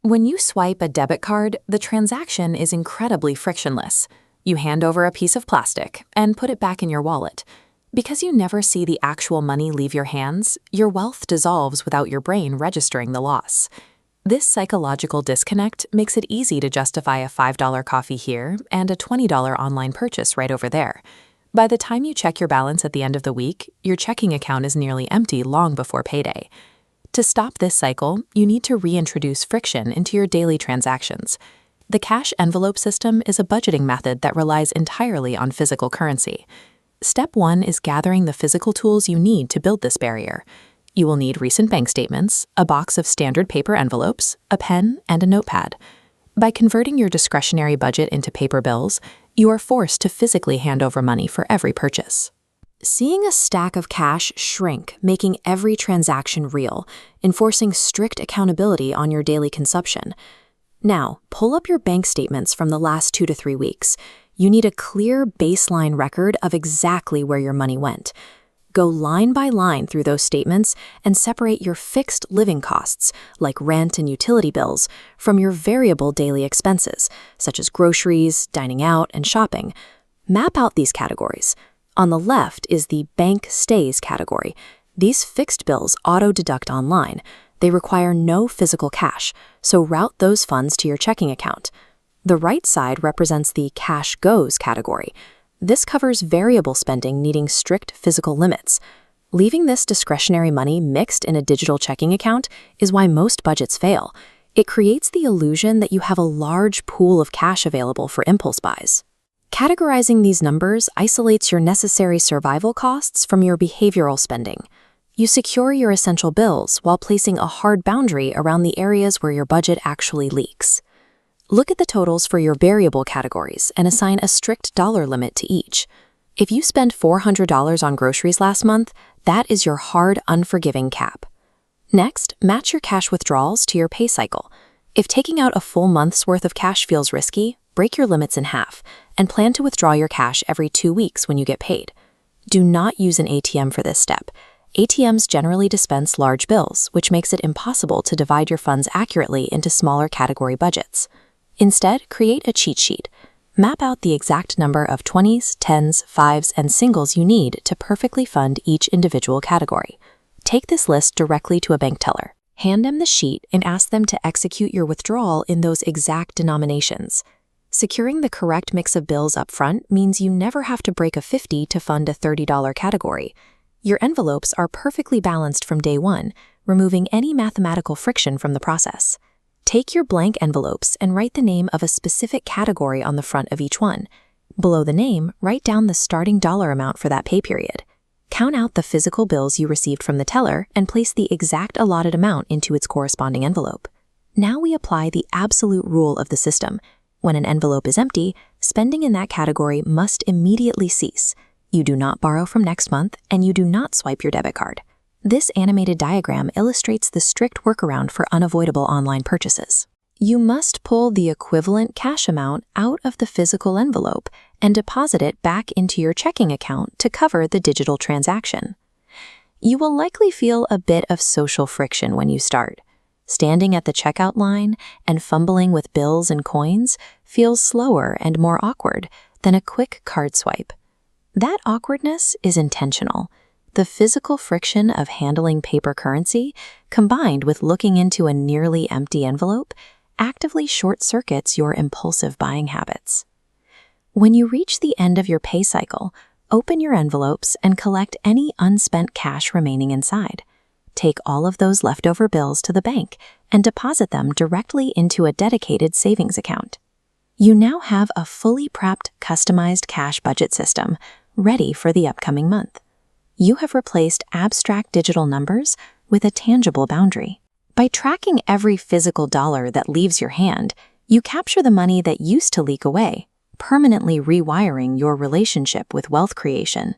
When you swipe a debit card, the transaction is incredibly frictionless. You hand over a piece of plastic and put it back in your wallet. Because you never see the actual money leave your hands, your wealth dissolves without your brain registering the loss. This psychological disconnect makes it easy to justify a $5 coffee here and a $20 online purchase right over there. By the time you check your balance at the end of the week, your checking account is nearly empty long before payday. To stop this cycle, you need to reintroduce friction into your daily transactions. The cash envelope system is a budgeting method that relies entirely on physical currency. Step 1 is gathering the physical tools you need to build this barrier. You will need recent bank statements, a box of standard paper envelopes, a pen, and a notepad. By converting your discretionary budget into paper bills, you are forced to physically hand over money for every purchase. Seeing a stack of cash shrink, making every transaction real, enforcing strict accountability on your daily consumption. Now, pull up your bank statements from the last 2 to 3 weeks. You need a clear baseline record of exactly where your money went. Go line by line through those statements and separate your fixed living costs, like rent and utility bills, from your variable daily expenses, such as groceries, dining out, and shopping. Map out these categories. On the left is the bank stays category. These fixed bills auto-deduct online. They require no physical cash, so route those funds to your checking account. The right side represents the cash goes category. This covers variable spending needing strict physical limits. Leaving this discretionary money mixed in a digital checking account is why most budgets fail. It creates the illusion that you have a large pool of cash available for impulse buys. Categorizing these numbers isolates your necessary survival costs from your behavioral spending. You secure your essential bills while placing a hard boundary around the areas where your budget actually leaks. Look at the totals for your variable categories and assign a strict dollar limit to each. If you spend $400 on groceries last month, that is your hard, unforgiving cap. Next, match your cash withdrawals to your pay cycle. If taking out a full month's worth of cash feels risky, break your limits in half and plan to withdraw your cash every 2 weeks when you get paid. Do not use an ATM for this step. ATMs generally dispense large bills, which makes it impossible to divide your funds accurately into smaller category budgets. Instead, create a cheat sheet. Map out the exact number of 20s, 10s, 5s, and singles you need to perfectly fund each individual category. Take this list directly to a bank teller. Hand them the sheet and ask them to execute your withdrawal in those exact denominations. Securing the correct mix of bills up front means you never have to break a $50 to fund a $30 category. Your envelopes are perfectly balanced from day one, removing any mathematical friction from the process. Take your blank envelopes and write the name of a specific category on the front of each one. Below the name, write down the starting dollar amount for that pay period. Count out the physical bills you received from the teller and place the exact allotted amount into its corresponding envelope. Now we apply the absolute rule of the system. When an envelope is empty, spending in that category must immediately cease. You do not borrow from next month, and you do not swipe your debit card. This animated diagram illustrates the strict workaround for unavoidable online purchases. You must pull the equivalent cash amount out of the physical envelope and deposit it back into your checking account to cover the digital transaction. You will likely feel a bit of social friction when you start. Standing at the checkout line and fumbling with bills and coins feels slower and more awkward than a quick card swipe. That awkwardness is intentional. The physical friction of handling paper currency, combined with looking into a nearly empty envelope, actively short-circuits your impulsive buying habits. When you reach the end of your pay cycle, open your envelopes and collect any unspent cash remaining inside. Take all of those leftover bills to the bank and deposit them directly into a dedicated savings account. You now have a fully prepped, customized cash budget system ready for the upcoming month. You have replaced abstract digital numbers with a tangible boundary. By tracking every physical dollar that leaves your hand, you capture the money that used to leak away, permanently rewiring your relationship with wealth creation.